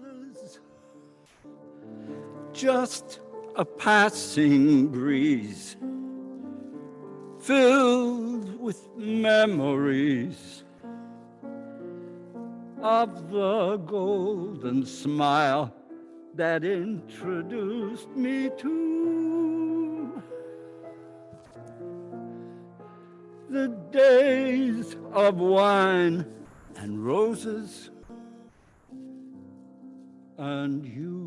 roses, just a passing breeze, filled with memories of the golden smile that introduced me to the days of wine and roses and you.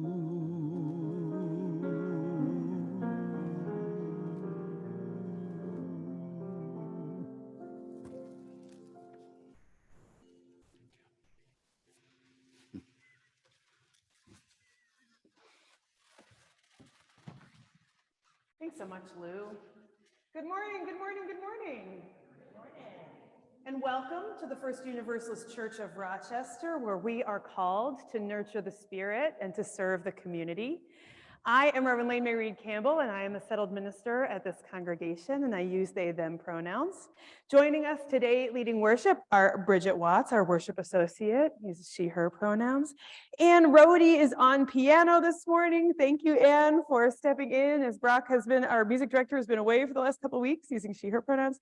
Thanks so much, Lou. Good morning, good morning, good morning. Good morning. And welcome to the First Universalist Church of Rochester, where we are called to nurture the spirit and to serve the community. I am Reverend Lane-Mairead Campbell, and I am a settled minister at this congregation, and I use they, them pronouns. Joining us today leading worship are Bridget Watts, our worship associate, uses she, her pronouns. Ann Rohde is on piano this morning. Thank you, Ann, for stepping in as Brock has been, our music director has been away for the last couple of weeks using she, her pronouns.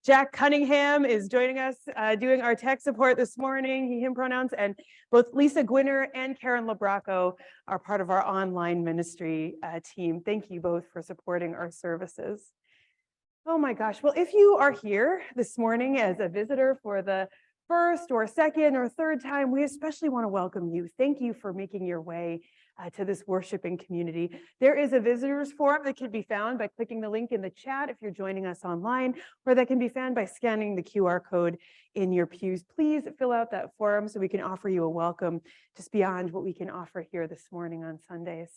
Jack Cunningham is joining us doing our tech support this morning, he, him pronouns, and both Lisa Gwinner and Karen Labraco are part of our online ministry team. Thank you both for supporting our services. Oh my gosh, well, if you are here this morning as a visitor for the first or second or third time, we especially want to welcome you. Thank you for making your way to this worshiping community. There is a visitors forum that can be found by clicking the link in the chat if you're joining us online, or that can be found by scanning the QR code in your pews. Please fill out that form so we can offer you a welcome just beyond what we can offer here this morning on Sundays.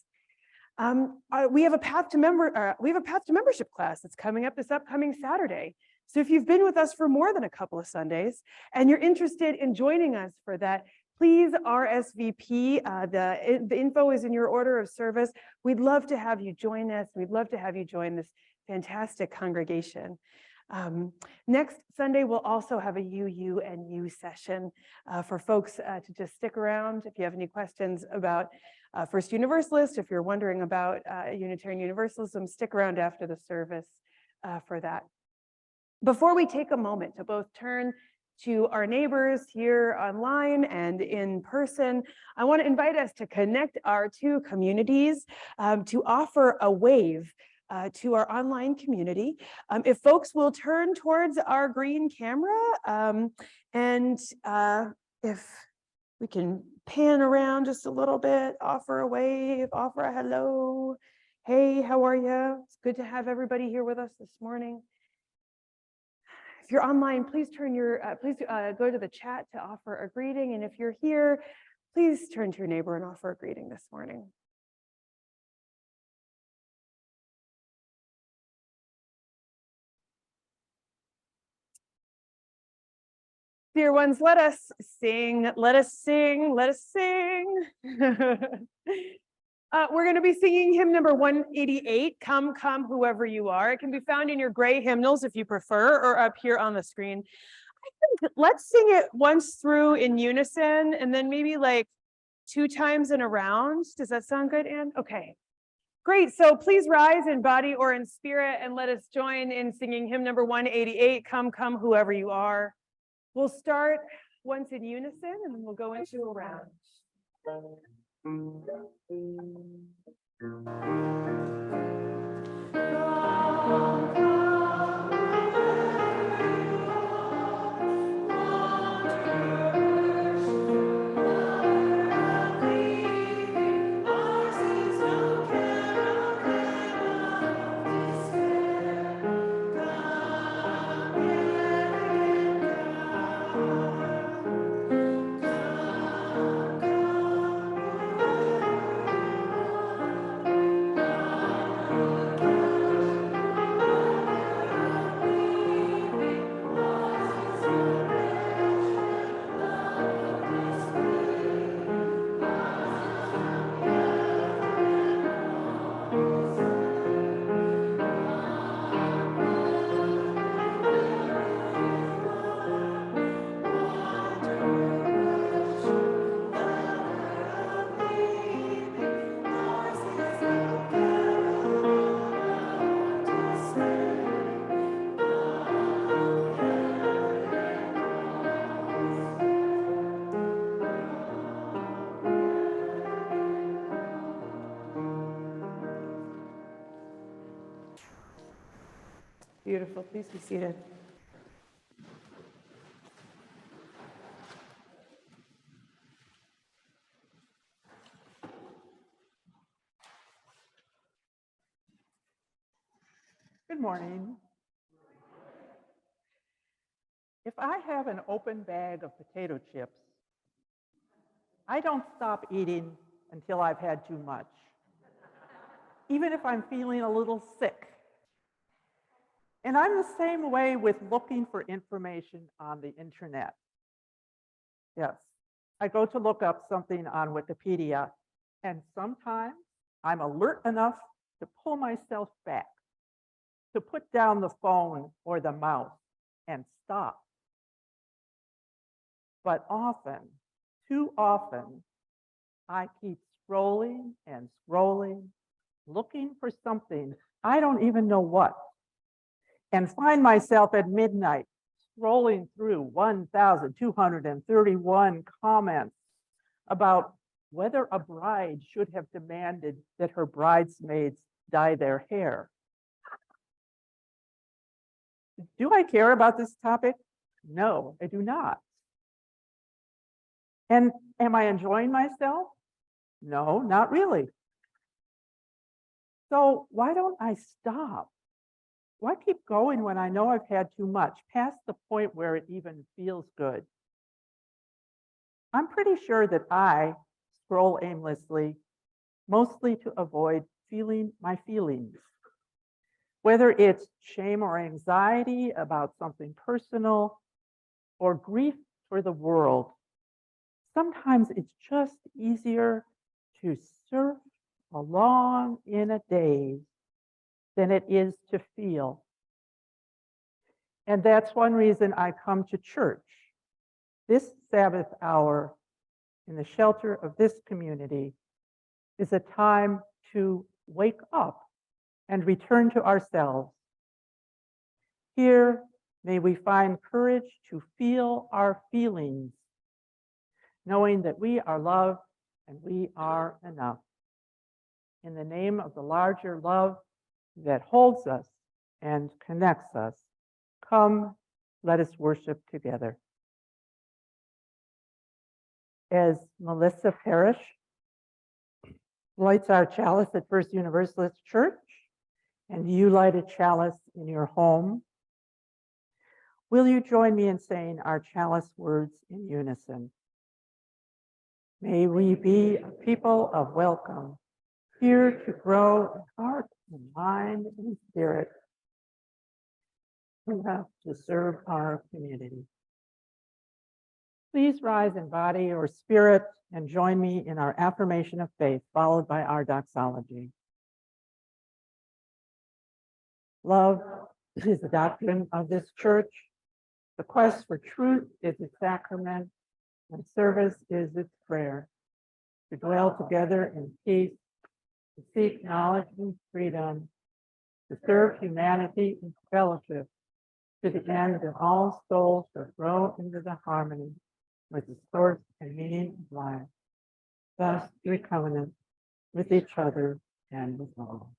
We have a path to membership class that's coming up this upcoming Saturday. So if you've been with us for more than a couple of Sundays and you're interested in joining us for that, please RSVP. The info is in your order of service. We'd love to have you join us. We'd love to have you join this fantastic congregation. Next Sunday, we'll also have a UU session for folks to just stick around. If you have any questions about First Universalist, if you're wondering about Unitarian Universalism, stick around after the service for that. Before we take a moment to both turn to our neighbors here online and in person, I want to invite us to connect our two communities to offer a wave to our online community. If folks will turn towards our green camera, and if we can pan around just a little bit, offer a wave, offer a hello. Hey, how are you? It's good to have everybody here with us this morning. If you're online, please turn your, go to the chat to offer a greeting. And if you're here, please turn to your neighbor and offer a greeting this morning. Dear ones, let us sing, let us sing, let us sing. We're going to be singing hymn number 188, Come, Come, Whoever You Are. It can be found in your gray hymnals if you prefer, or up here on the screen. I think let's sing it once through in unison, and then maybe like 2 times in a round. Does that sound good, Anne? Okay, great. So please rise in body or in spirit, and let us join in singing hymn number 188, Come, Come, Whoever You Are. We'll start once in unison, and then we'll go into a round. Beautiful. Please be seated. Good morning. If I have an open bag of potato chips, I don't stop eating until I've had too much, even if I'm feeling a little sick. And I'm the same way with looking for information on the internet. Yes, I go to look up something on Wikipedia, and sometimes I'm alert enough to pull myself back, to put down the phone or the mouse and stop. But often, too often, I keep scrolling and scrolling, looking for something, I don't even know what, and find myself at midnight scrolling through 1,231 comments about whether a bride should have demanded that her bridesmaids dye their hair. Do I care about this topic? No, I do not. And am I enjoying myself? No, not really. So why don't I stop? Why keep going when I know I've had too much, past the point where it even feels good? I'm pretty sure that I scroll aimlessly, mostly to avoid feeling my feelings. Whether it's shame or anxiety about something personal or grief for the world, sometimes it's just easier to surf along in a daze than it is to feel. And that's one reason I come to church. This Sabbath hour in the shelter of this community is a time to wake up and return to ourselves. Here, may we find courage to feel our feelings, knowing that we are loved and we are enough. In the name of the larger love that holds us and connects us, come, let us worship together. As Melissa Parrish lights our chalice at First Universalist Church, and you light a chalice in your home, will you join me in saying our chalice words in unison? May we be a people of welcome, here to grow in heart and mind and spirit, who have to serve our community. Please rise in body or spirit and join me in our affirmation of faith, followed by our doxology. Love is the doctrine of this church. The quest for truth is its sacrament, and service is its prayer. To dwell together in peace, to seek knowledge and freedom, to serve humanity in fellowship, to the end that all souls shall grow into the harmony with the source and meaning of life, thus we covenant with each other and with all.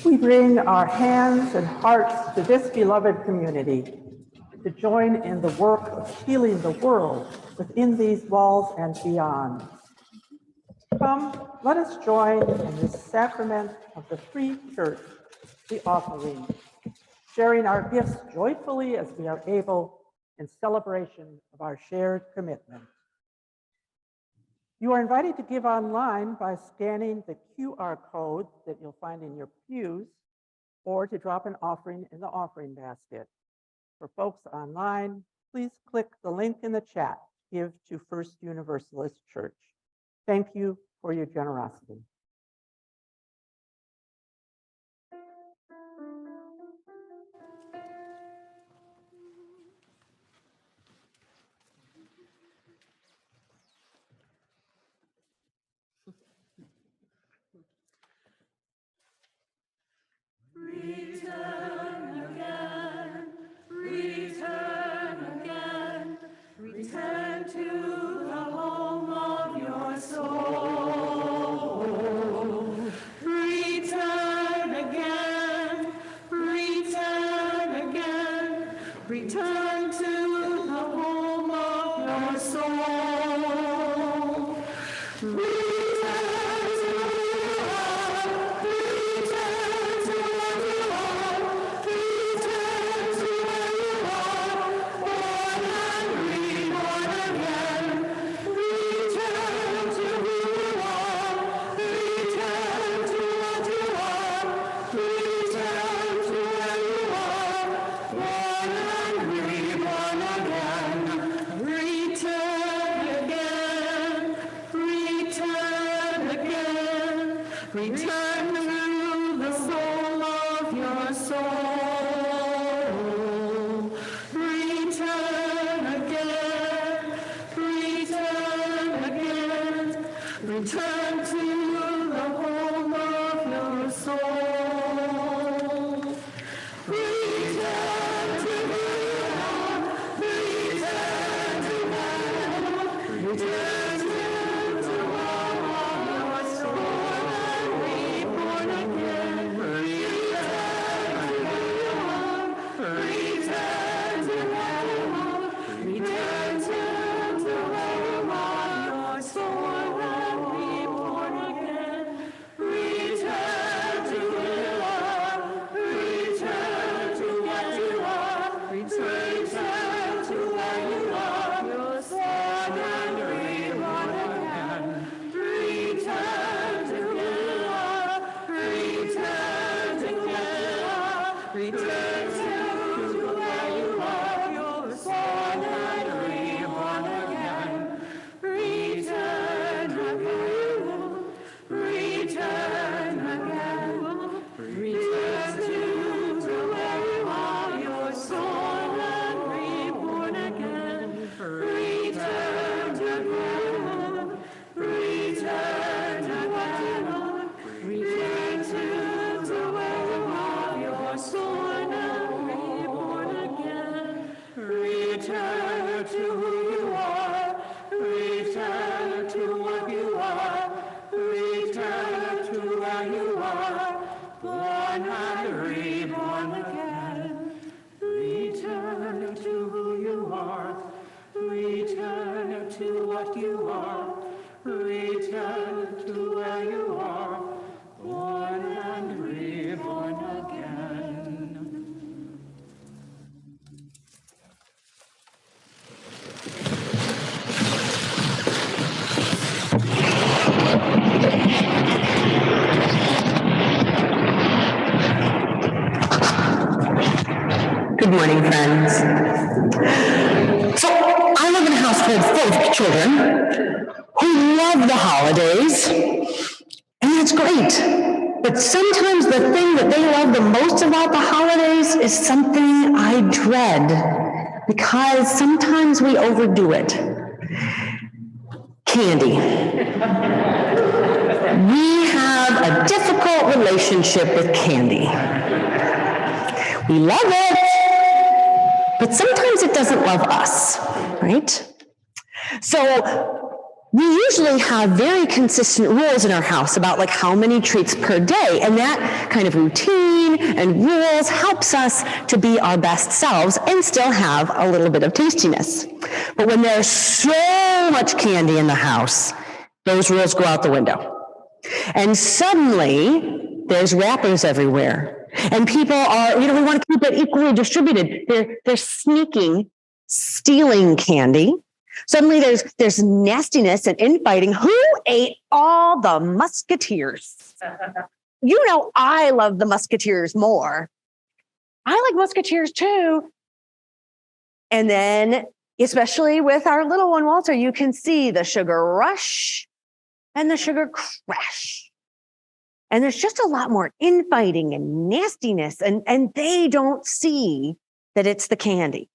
We bring our hands and hearts to this beloved community to join in the work of healing the world within these walls and beyond. Come, let us join in this sacrament of the free church, the offering, sharing our gifts joyfully as we are able in celebration of our shared commitment. You are invited to give online by scanning the QR code that you'll find in your pews, or to drop an offering in the offering basket. For folks online, please click the link in the chat, Give to First Universalist Church. Thank you for your generosity. Return again, return again, return to the home of your soul. Return again, return again, return to the home of your soul. Return to who you are, return to what you are, return to where you are, born and reborn again. Return to who you are, return to what you are, return to where you are, born and reborn again. Return again, return again, return to the soul of your soul. Return again, return again, return to the home of your soul. Return to who you are, return to where you are, return to the home of your soul and reborn again. Return to who you are, return to where you are, return to where you are, your soul and reborn again. Return to who you are, return to what you are, return to where you are, your soul and reborn again. Return to who you are, return to what you are, return to where you are, your soul and reborn again. Return again, return again, return to where you are, your soul and reborn again. Return again, return again, return to where you are, your soul and reborn again. Return to who you are, return to what you are, return to where you are, born and reborn again. Return to who you are, return to what you are, return to where you are, born and reborn again. Good morning, friends. So I live in a household full of children who love the holidays, and that's great. But sometimes the thing that they love the most about the holidays is something I dread, because sometimes we overdo it. Candy. We have a difficult relationship with candy. We love it, but sometimes it doesn't love us, right? So we usually have very consistent rules in our house about like how many treats per day, and that kind of routine and rules helps us to be our best selves and still have a little bit of tastiness. But when there's so much candy in the house, those rules go out the window. And suddenly there's wrappers everywhere. And people are, we want to keep it equally distributed. They're stealing candy. Suddenly there's nastiness and infighting. Who ate all the Musketeers? I love the Musketeers more. I like Musketeers too. And then, especially with our little one, Walter, you can see the sugar rush and the sugar crash. And there's just a lot more infighting and nastiness, and they don't see that it's the candy.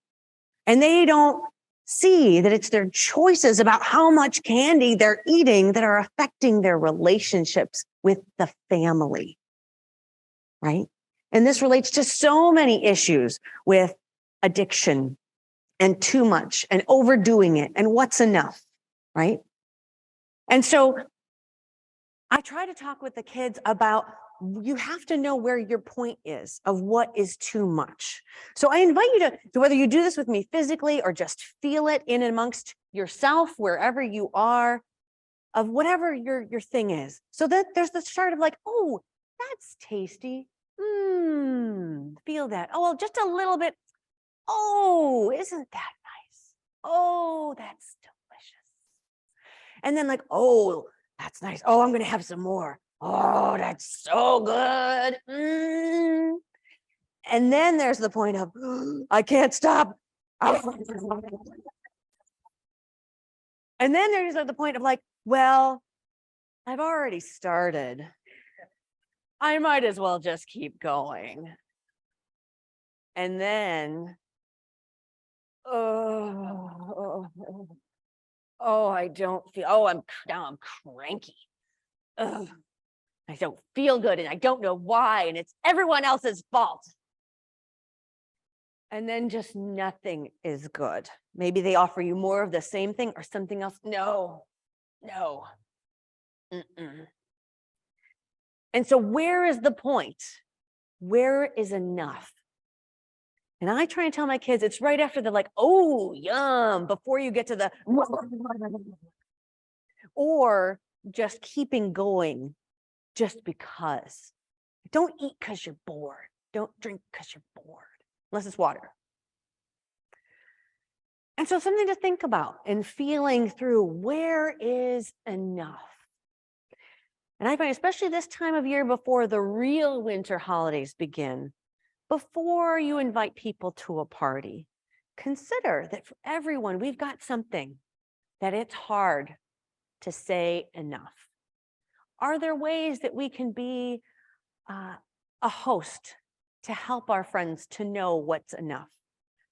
And they don't see that it's their choices about how much candy they're eating that are affecting their relationships with the family, right? And this relates to so many issues with addiction and too much and overdoing it and what's enough, right? And so I try to talk with the kids about you have to know where your point is of what is too much. So I invite you to whether you do this with me physically or just feel it in amongst yourself, wherever you are, of whatever your thing is. So that there's the start of like, oh, that's tasty. Feel that. Oh, well, just a little bit. Oh, isn't that nice? Oh, that's delicious. And then like, oh, that's nice. Oh, I'm going to have some more. Oh, that's so good. And then there's the point of, I can't stop. And then there's the point of like, well, I've already started. I might as well just keep going. And then, oh, I don't feel, now I'm cranky. Ugh. I don't feel good and I don't know why, and it's everyone else's fault. And then just nothing is good. Maybe they offer you more of the same thing or something else. No. And so where is the point? Where is enough? And I try and tell my kids, it's right after the like, oh, yum, before you get to the, or just keeping going. Just because. Don't eat because you're bored. Don't drink because you're bored, unless it's water. And so something to think about and feeling through, where is enough? And I find, especially this time of year before the real winter holidays begin, before you invite people to a party, consider that for everyone, we've got something that it's hard to say enough. Are there ways that we can be a host to help our friends to know what's enough?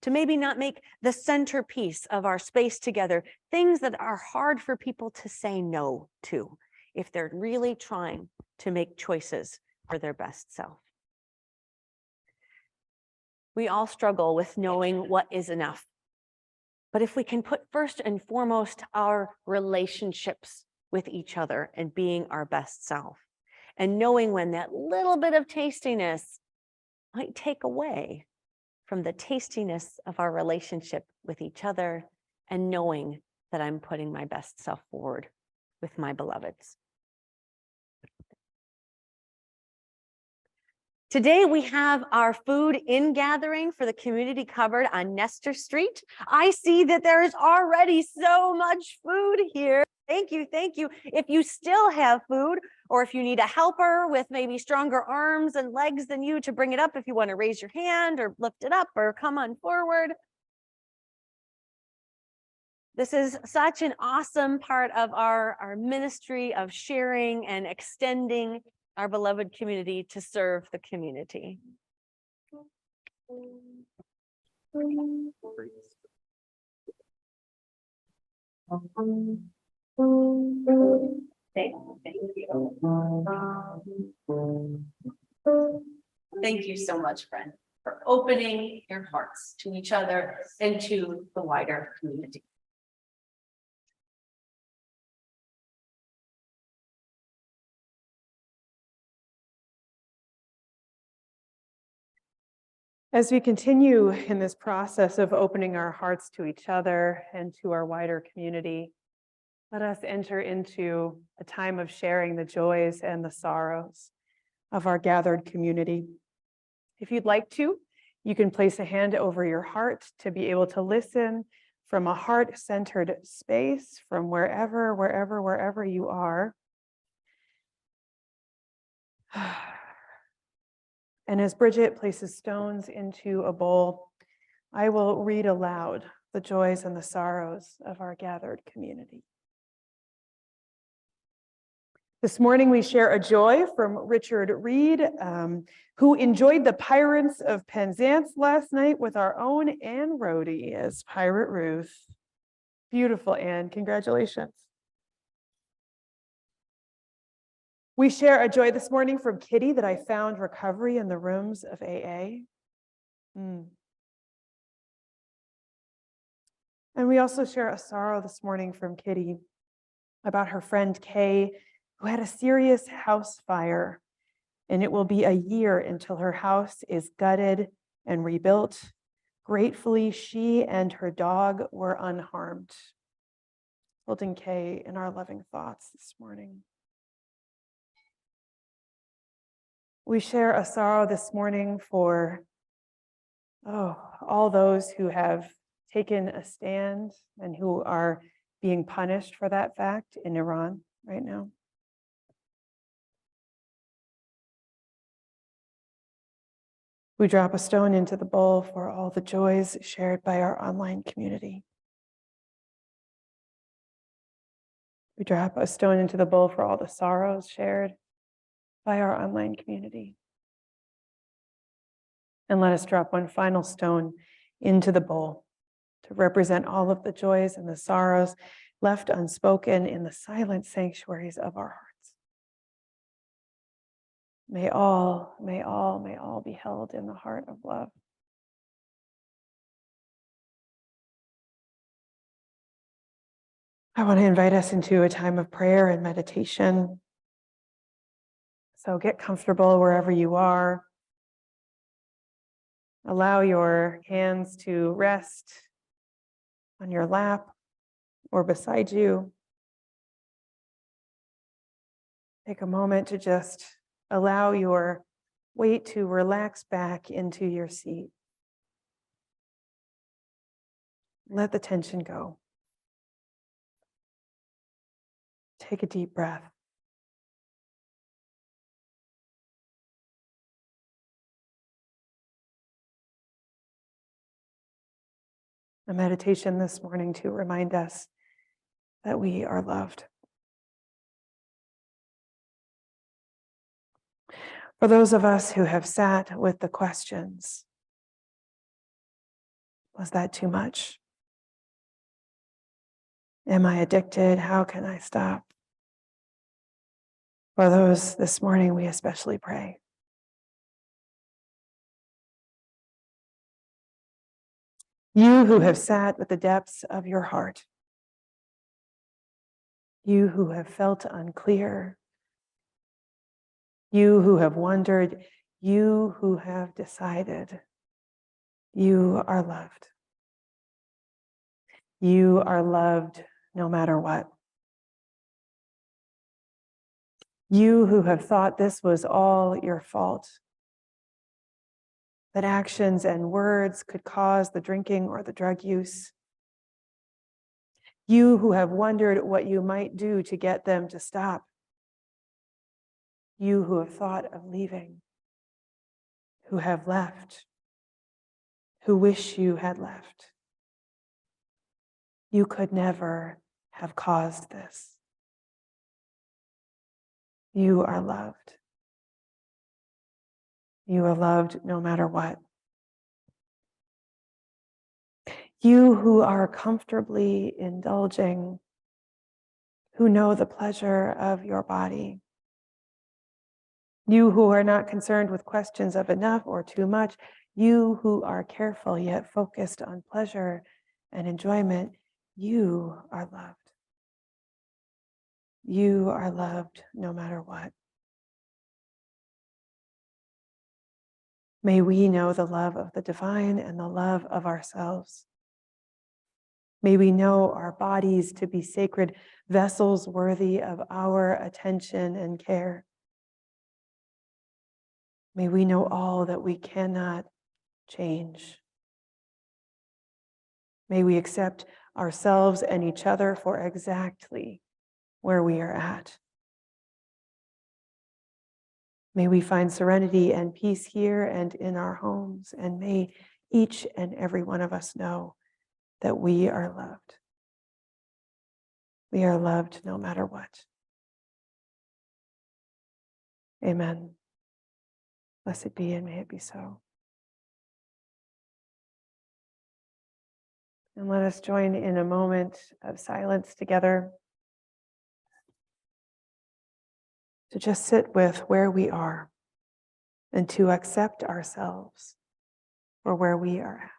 To maybe not make the centerpiece of our space together things that are hard for people to say no to if they're really trying to make choices for their best self. We all struggle with knowing what is enough. But if we can put first and foremost our relationships with each other and being our best self, and knowing when that little bit of tastiness might take away from the tastiness of our relationship with each other, and knowing that I'm putting my best self forward with my beloveds. Today we have our food in gathering for the community cupboard on Nestor Street. I see that there is already so much food here. Thank you, thank you. If you still have food, or if you need a helper with maybe stronger arms and legs than you to bring it up, if you want to raise your hand or lift it up or come on forward. This is such an awesome part of our ministry of sharing and extending our beloved community to serve the community. Thank you so much, friend, for opening your hearts to each other and to the wider community. As we continue in this process of opening our hearts to each other and to our wider community, let us enter into a time of sharing the joys and the sorrows of our gathered community. If you'd like to, you can place a hand over your heart to be able to listen from a heart-centered space from wherever you are. And as Bridget places stones into a bowl, I will read aloud the joys and the sorrows of our gathered community. This morning we share a joy from Richard Reed, who enjoyed the Pirates of Penzance last night with our own Anne Rhodey as Pirate Ruth. Beautiful, Anne. Congratulations. We share a joy this morning from Kitty that I found recovery in the rooms of AA. And we also share a sorrow this morning from Kitty about her friend Kay, who had a serious house fire, and it will be a year until her house is gutted and rebuilt. Gratefully, she and her dog were unharmed. Holding Kay in our loving thoughts this morning. We share a sorrow this morning for all those who have taken a stand and who are being punished for that fact in Iran right now. We drop a stone into the bowl for all the joys shared by our online community. We drop a stone into the bowl for all the sorrows shared by our online community. And let us drop one final stone into the bowl to represent all of the joys and the sorrows left unspoken in the silent sanctuaries of our hearts. May all be held in the heart of love. I want to invite us into a time of prayer and meditation. So get comfortable wherever you are. Allow your hands to rest on your lap or beside you. Take a moment to just allow your weight to relax back into your seat. Let the tension go. Take a deep breath. A meditation this morning to remind us that we are loved. For those of us who have sat with the questions, was that too much? Am I addicted? How can I stop? For those this morning, we especially pray. You who have sat with the depths of your heart, you who have felt unclear, you who have wondered, you who have decided, you are loved. You are loved no matter what. You who have thought this was all your fault, that actions and words could cause the drinking or the drug use. You who have wondered what you might do to get them to stop. You who have thought of leaving, who have left, who wish you had left. You could never have caused this. You are loved. You are loved no matter what. You who are comfortably indulging, who know the pleasure of your body. You who are not concerned with questions of enough or too much. You who are careful yet focused on pleasure and enjoyment. You are loved. You are loved no matter what. May we know the love of the divine and the love of ourselves. May we know our bodies to be sacred vessels worthy of our attention and care. May we know all that we cannot change. May we accept ourselves and each other for exactly where we are at. May we find serenity and peace here and in our homes, and may each and every one of us know that we are loved. We are loved no matter what. Amen. Blessed be and may it be so. And let us join in a moment of silence together to just sit with where we are and to accept ourselves for where we are at.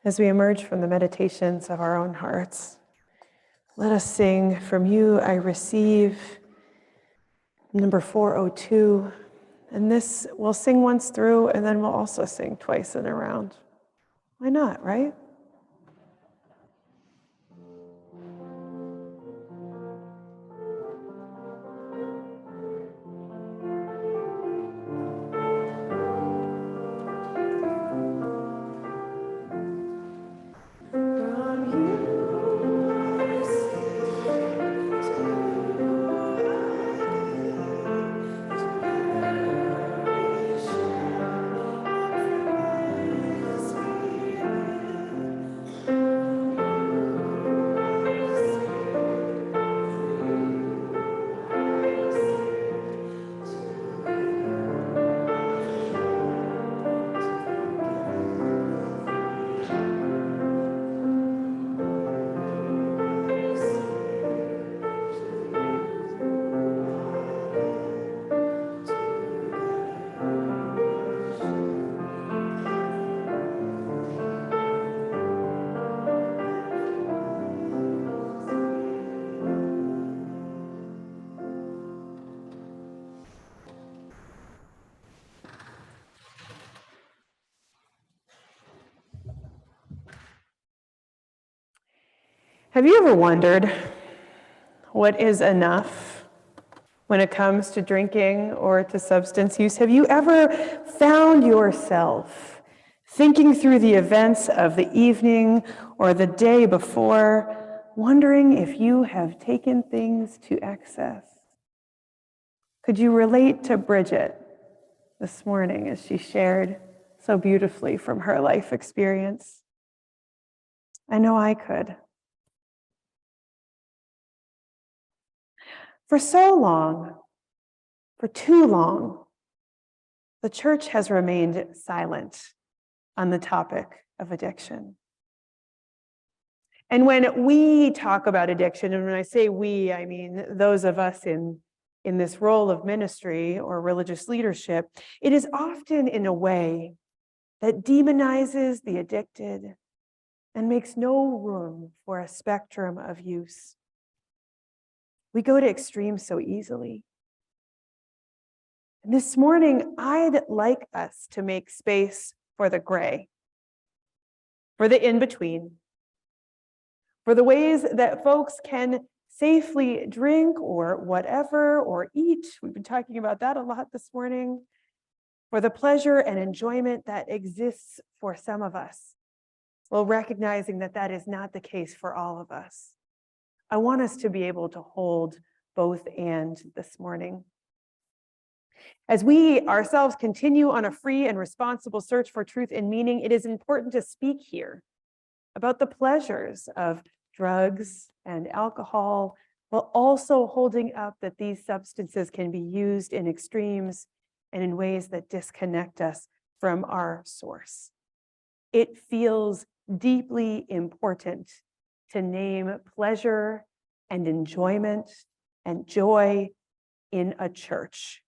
As we emerge from the meditations of our own hearts, let us sing "From You I Receive," number 402. And this we'll sing once through, and then we'll also sing twice in a round. Why not, right? Have you ever wondered what is enough when it comes to drinking or to substance use? Have you ever found yourself thinking through the events of the evening or the day before, wondering if you have taken things to excess? Could you relate to Bridget this morning as she shared so beautifully from her life experience? I know I could. For so long, for too long, the church has remained silent on the topic of addiction. And when we talk about addiction, and when I say we, I mean those of us in this role of ministry or religious leadership, it is often in a way that demonizes the addicted and makes no room for a spectrum of use. We go to extremes so easily. And this morning, I'd like us to make space for the gray, for the in-between, for the ways that folks can safely drink or whatever or eat. We've been talking about that a lot this morning. For the pleasure and enjoyment that exists for some of us, while recognizing that that is not the case for all of us. I want us to be able to hold both and this morning. As we ourselves continue on a free and responsible search for truth and meaning, it is important to speak here about the pleasures of drugs and alcohol, while also holding up that these substances can be used in extremes and in ways that disconnect us from our source. It feels deeply important to name pleasure and enjoyment and joy in a church,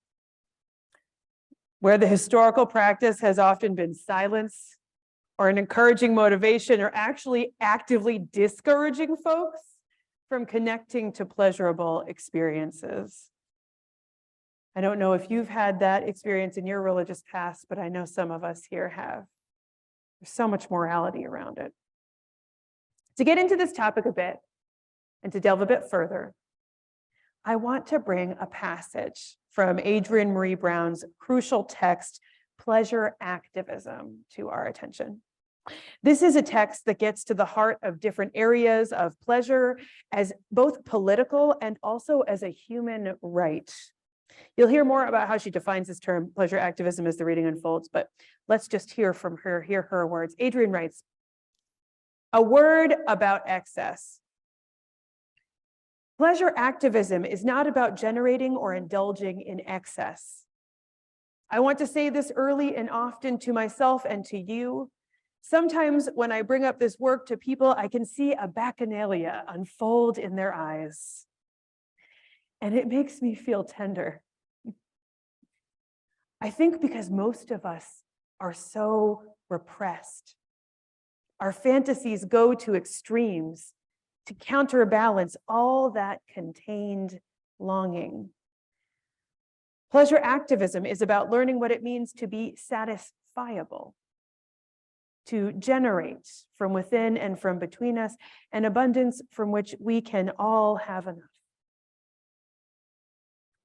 where the historical practice has often been silence or an encouraging motivation, or actually actively discouraging folks from connecting to pleasurable experiences. I don't know if you've had that experience in your religious past, but I know some of us here have. There's so much morality around it. To get into this topic a bit and to delve a bit further, I want to bring a passage from Adrienne Maree Brown's crucial text, Pleasure Activism, to our attention. This is a text that gets to the heart of different areas of pleasure as both political and also as a human right. You'll hear more about how she defines this term, pleasure activism, as the reading unfolds, but let's just hear from her, hear her words. Adrienne writes, a word about excess. Pleasure activism is not about generating or indulging in excess. I want to say this early and often to myself and to you. Sometimes when I bring up this work to people, I can see a bacchanalia unfold in their eyes. And it makes me feel tender. I think because most of us are so repressed. Our fantasies go to extremes to counterbalance all that contained longing. Pleasure activism is about learning what it means to be satisfiable, to generate from within and from between us an abundance from which we can all have enough.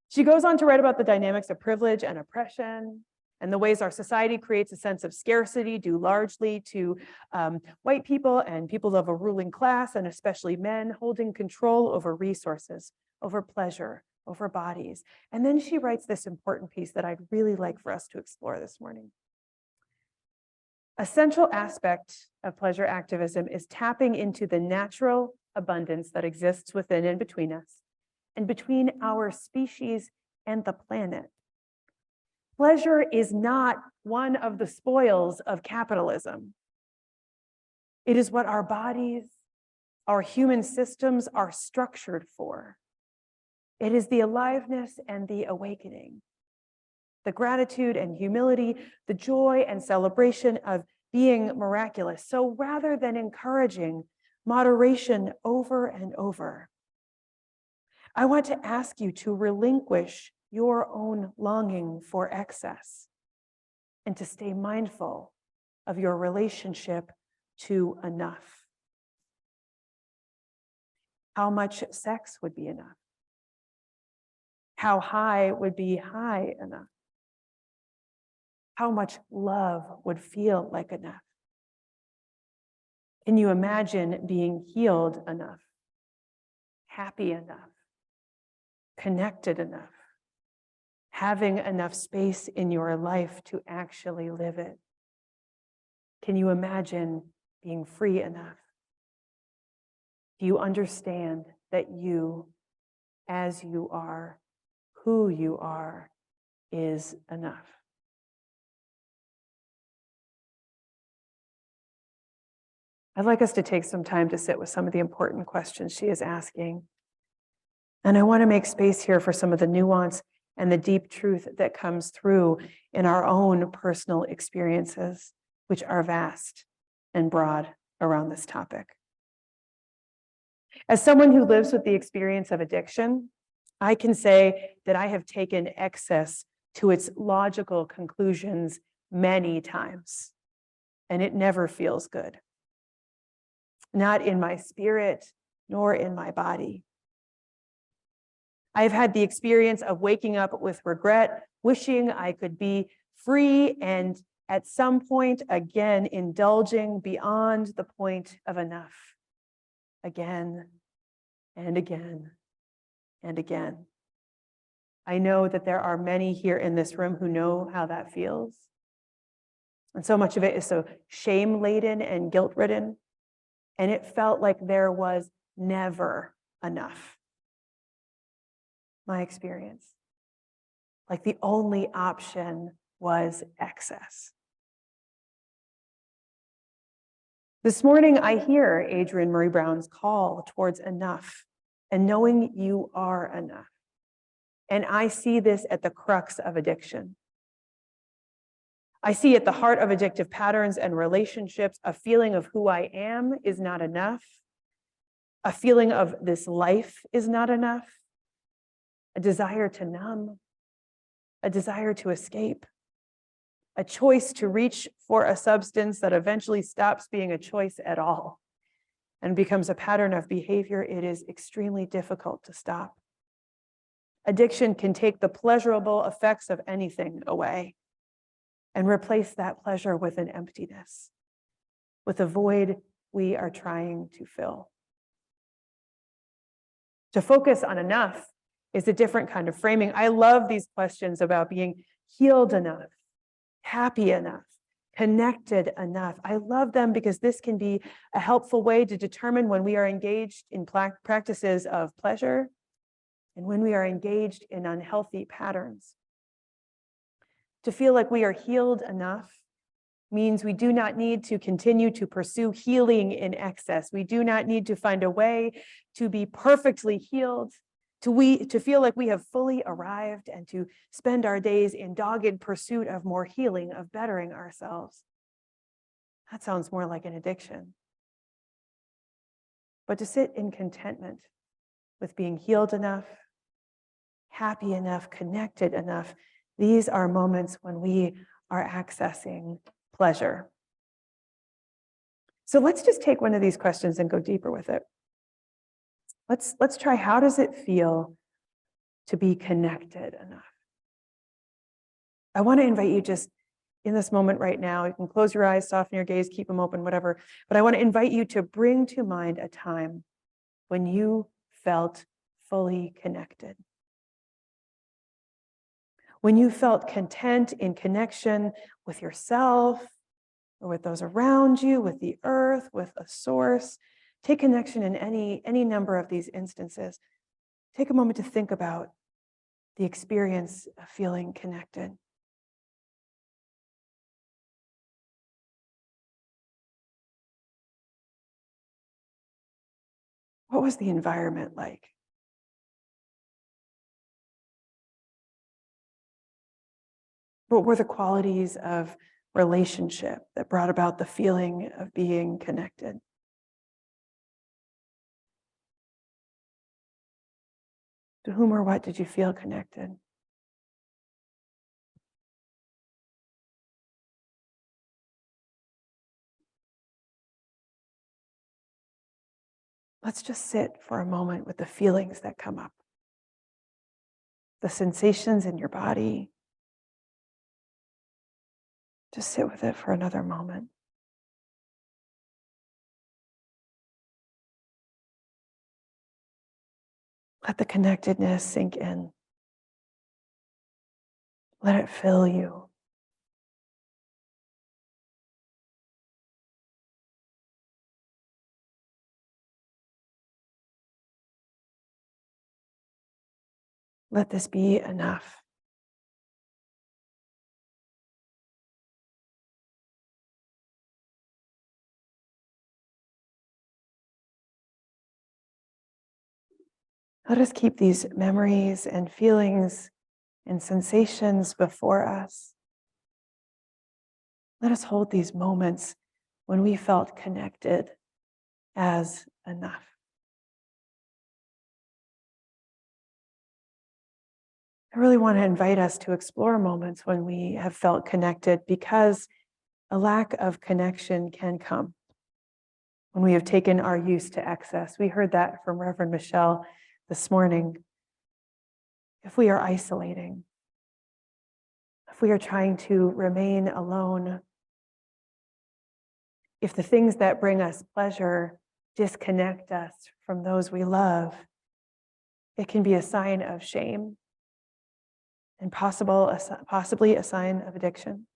She goes on to write about the dynamics of privilege and oppression and the ways our society creates a sense of scarcity due largely to white people and people of a ruling class, and especially men, holding control over resources, over pleasure, over bodies. And then she writes this important piece that I'd really like for us to explore this morning. A central aspect of pleasure activism is tapping into the natural abundance that exists within and between us, and between our species and the planet. Pleasure is not one of the spoils of capitalism. It is what our bodies, our human systems are structured for. It is the aliveness and the awakening, the gratitude and humility, the joy and celebration of being miraculous. So rather than encouraging moderation over and over, I want to ask you to relinquish your own longing for excess and to stay mindful of your relationship to enough. How much sex would be enough? How high would be high enough? How much love would feel like enough? Can you imagine being healed enough, happy enough, connected enough, having enough space in your life to actually live it? Can you imagine being free enough? Do you understand that you, as you are, who you are, is enough? I'd like us to take some time to sit with some of the important questions she is asking. And I want to make space here for some of the nuance and the deep truth that comes through in our own personal experiences, which are vast and broad around this topic. As someone who lives with the experience of addiction, I can say that I have taken excess to its logical conclusions many times, and it never feels good. not in my spirit, nor in my body. I've had the experience of waking up with regret, wishing I could be free, and at some point, again, indulging beyond the point of enough. Again and again and again. I know that there are many here in this room who know how that feels. And so much of it is so shame-laden and guilt-ridden. And it felt like there was never enough. My experience. Like the only option was excess. This morning, I hear Adrienne Maree Brown's call towards enough and knowing you are enough. And I see this at the crux of addiction. I see at the heart of addictive patterns and relationships a feeling of who I am is not enough, a feeling of this life is not enough, a desire to numb, a desire to escape, a choice to reach for a substance that eventually stops being a choice at all and becomes a pattern of behavior it is extremely difficult to stop. Addiction can take the pleasurable effects of anything away and replace that pleasure with an emptiness, with a void we are trying to fill. To focus on enough is a different kind of framing. I love these questions about being healed enough, happy enough, connected enough. I love them because this can be a helpful way to determine when we are engaged in practices of pleasure and when we are engaged in unhealthy patterns. To feel like we are healed enough means we do not need to continue to pursue healing in excess. We do not need to find a way to be perfectly healed, to feel like we have fully arrived and to spend our days in dogged pursuit of more healing, of bettering ourselves. That sounds more like an addiction. But to sit in contentment with being healed enough, happy enough, connected enough, these are moments when we are accessing pleasure. So let's just take one of these questions and go deeper with it. Let's try, how does it feel to be connected enough? I want to invite you just in this moment right now, you can close your eyes, soften your gaze, keep them open, whatever, but I want to invite you to bring to mind a time when you felt fully connected. When you felt content in connection with yourself or with those around you, with the earth, with a source. Take connection in any number of these instances. Take a moment to think about the experience of feeling connected. What was the environment like? What were the qualities of relationship that brought about the feeling of being connected? To whom or what did you feel connected? Let's just sit for a moment with the feelings that come up. The sensations in your body. Just sit with it for another moment. Let the connectedness sink in. Let it fill you. Let this be enough. Let us keep these memories and feelings and sensations before us. Let us hold these moments when we felt connected as enough. I really want to invite us to explore moments when we have felt connected, because a lack of connection can come. when we have taken our use to excess. We heard that from Reverend Michelle this morning. If we are isolating, if we are trying to remain alone, if the things that bring us pleasure disconnect us from those we love, it can be a sign of shame and possibly a sign of addiction.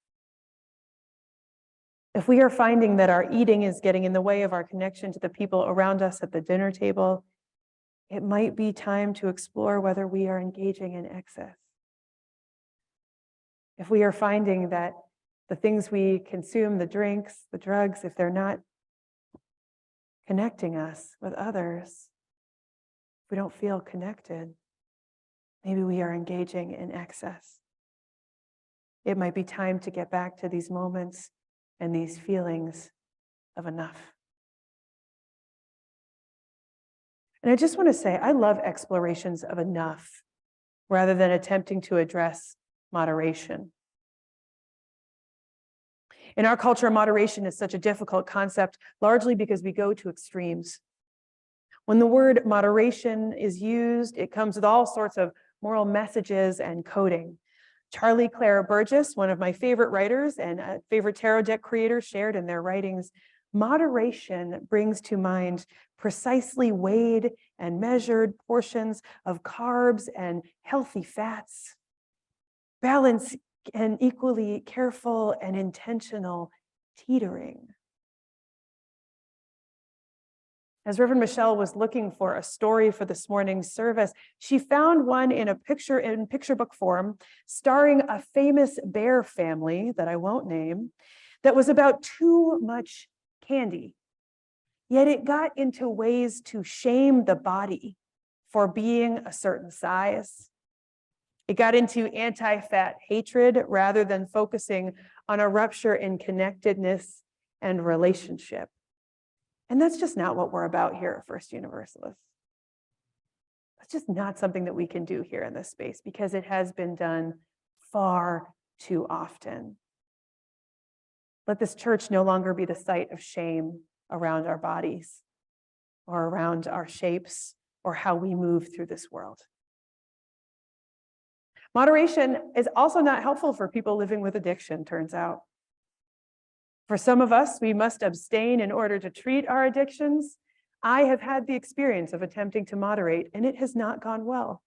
If we are finding that our eating is getting in the way of our connection to the people around us at the dinner table, it might be time to explore whether we are engaging in excess. If we are finding that the things we consume, the drinks, the drugs, if they're not connecting us with others, if we don't feel connected, maybe we are engaging in excess. It might be time to get back to these moments and these feelings of enough. And I just want to say, I love explorations of enough rather than attempting to address moderation. In our culture, moderation is such a difficult concept, largely because we go to extremes. When the word moderation is used, it comes with all sorts of moral messages and coding. Charlie Claire Burgess, one of my favorite writers and a favorite tarot deck creators, shared in their writings, moderation brings to mind precisely weighed and measured portions of carbs and healthy fats, balance and equally careful and intentional teetering. As Reverend Michelle was looking for a story for this morning's service, she found one in picture book form, starring a famous bear family that I won't name, that was about too much candy. Yet it got into ways to shame the body for being a certain size. It got into anti-fat hatred rather than focusing on a rupture in connectedness and relationship. And that's just not what we're about here at First Universalist. That's just not something that we can do here in this space because it has been done far too often. Let this church no longer be the site of shame around our bodies or around our shapes or how we move through this world. Moderation is also not helpful for people living with addiction, turns out. For some of us, we must abstain in order to treat our addictions. I have had the experience of attempting to moderate, and it has not gone well.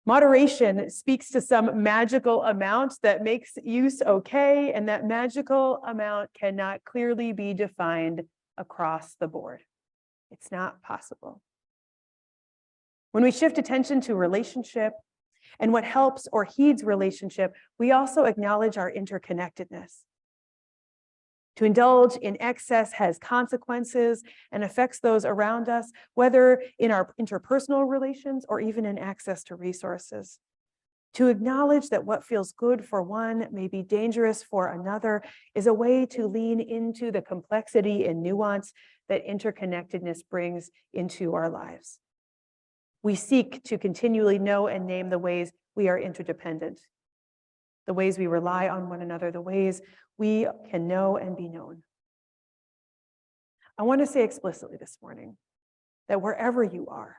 Moderation speaks to some magical amount that makes use okay, and that magical amount cannot clearly be defined across the board. It's not possible. When we shift attention to relationship and what helps or heeds relationship, we also acknowledge our interconnectedness. To indulge in excess has consequences and affects those around us, whether in our interpersonal relations or even in access to resources. To acknowledge that what feels good for one may be dangerous for another is a way to lean into the complexity and nuance that interconnectedness brings into our lives. We seek to continually know and name the ways we are interdependent, the ways we rely on one another, the ways we can know and be known. I want to say explicitly this morning that wherever you are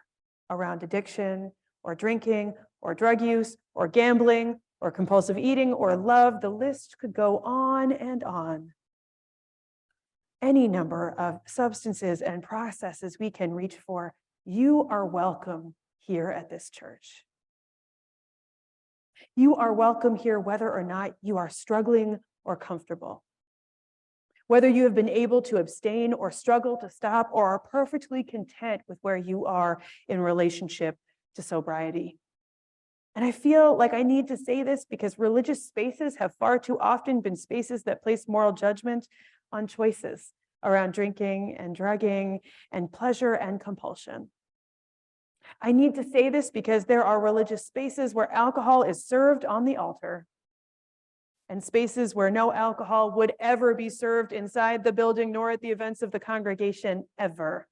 around addiction or drinking or drug use or gambling or compulsive eating or love, the list could go on and on. Any number of substances and processes we can reach for, you are welcome here at this church. You are welcome here whether or not you are struggling or comfortable. Whether you have been able to abstain or struggle to stop or are perfectly content with where you are in relationship to sobriety. And I feel like I need to say this because religious spaces have far too often been spaces that place moral judgment on choices around drinking and drugging and pleasure and compulsion. I need to say this because there are religious spaces where alcohol is served on the altar and spaces where no alcohol would ever be served inside the building nor at the events of the congregation ever.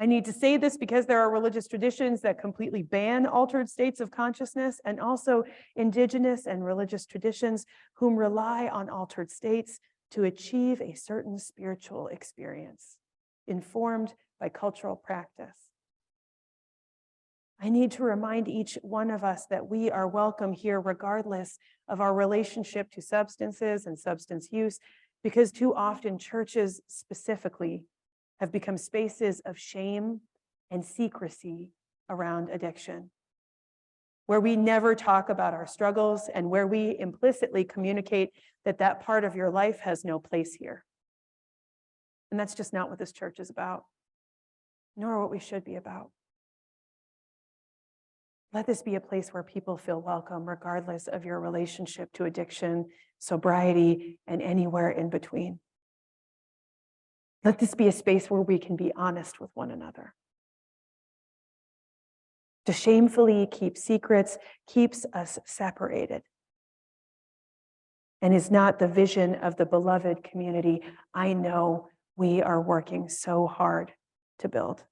I need to say this because there are religious traditions that completely ban altered states of consciousness and also indigenous and religious traditions whom rely on altered states to achieve a certain spiritual experience, informed by cultural practice. I need to remind each one of us that we are welcome here regardless of our relationship to substances and substance use, because too often churches specifically have become spaces of shame and secrecy around addiction, where we never talk about our struggles and where we implicitly communicate that that part of your life has no place here. And that's just not what this church is about, nor what we should be about. Let this be a place where people feel welcome, regardless of your relationship to addiction, sobriety, and anywhere in between. Let this be a space where we can be honest with one another. To shamefully keep secrets keeps us separated and is not the vision of the beloved community I know we are working so hard to build.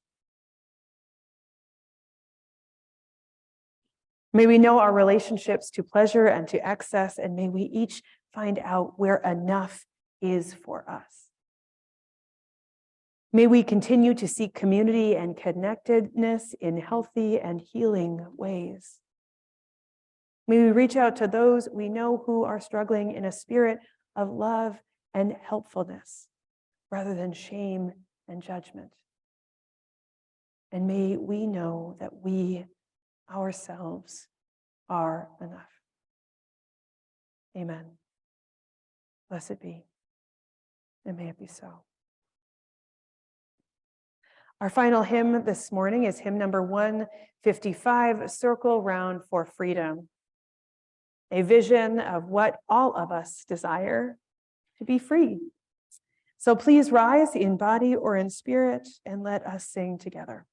May we know our relationships to pleasure and to excess, and may we each find out where enough is for us. May we continue to seek community and connectedness in healthy and healing ways. May we reach out to those we know who are struggling in a spirit of love and helpfulness rather than shame and judgment. And may we know that we ourselves are enough. Amen. Blessed be, and may it be so. Our final hymn this morning is hymn number 155, Circle Round for Freedom, a vision of what all of us desire, to be free. So please rise in body or in spirit, and let us sing together.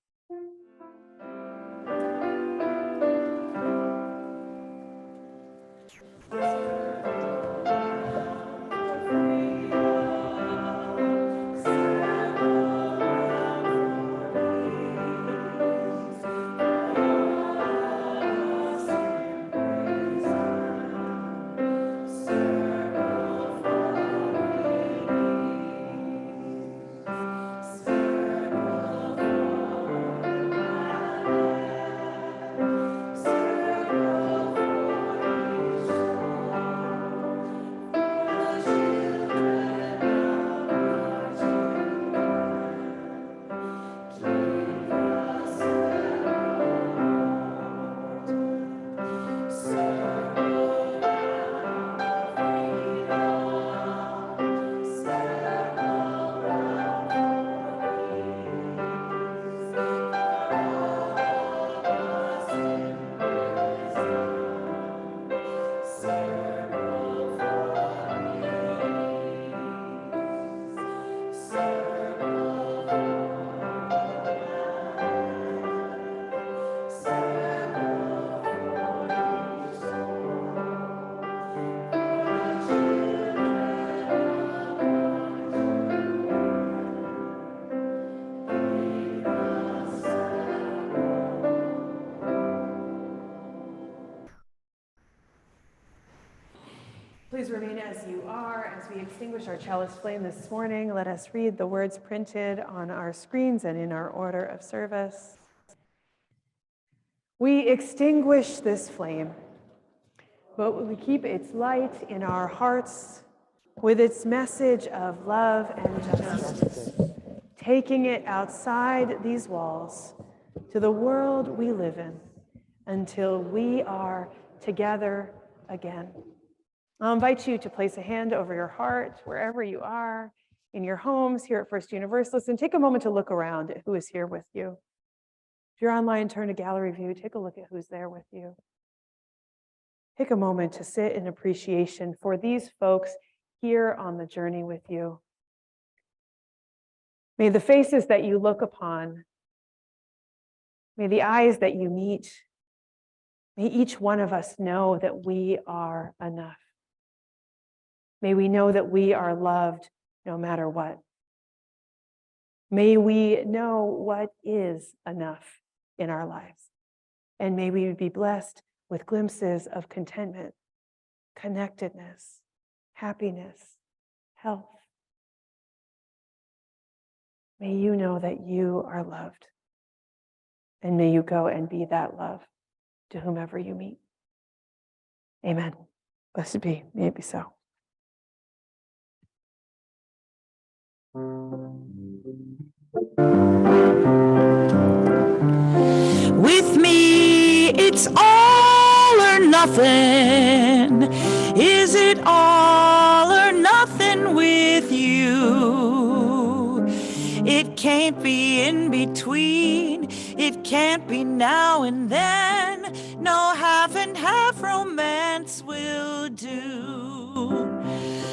Please remain as you are as we extinguish our chalice flame this morning. Let us read the words printed on our screens and in our order of service. We extinguish this flame, but we keep its light in our hearts with its message of love and justice, taking it outside these walls to the world we live in until we are together again. I'll invite you to place a hand over your heart wherever you are, in your homes, here at First Universalist, and take a moment to look around at who is here with you. If you're online, turn to gallery view, take a look at who's there with you. Take a moment to sit in appreciation for these folks here on the journey with you. May the faces that you look upon, may the eyes that you meet, may each one of us know that we are enough. May we know that we are loved no matter what. May we know what is enough in our lives. And may we be blessed with glimpses of contentment, connectedness, happiness, health. May you know that you are loved. And may you go and be that love to whomever you meet. Amen. Blessed be. May it be so. With me, it's all or nothing. Is it all or nothing with you? It can't be in between. It can't be now and then. No half and half romance will do.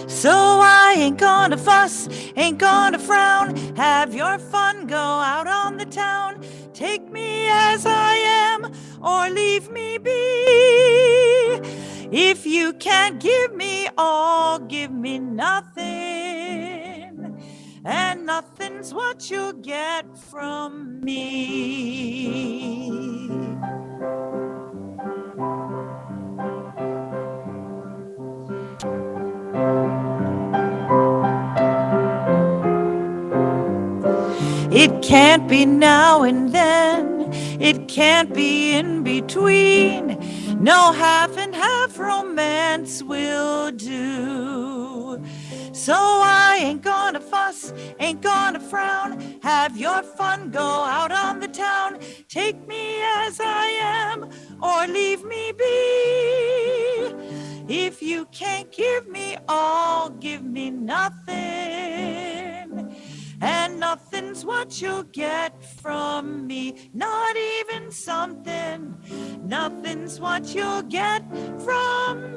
So I ain't gonna fuss, ain't gonna frown. Have your fun, go out on the town. Take me as I am, or leave me be. If you can't give me all, give me nothing. And nothing's what you'll get from me. It can't be now and then. It can't be in between. No half and half romance will do. So I ain't gonna fuss, ain't gonna frown. Have your fun, go out on the town. Take me as I am, or leave me be. If you can't give me all, give me nothing. And nothing's what you'll get from me. Not even something. Nothing's what you'll get from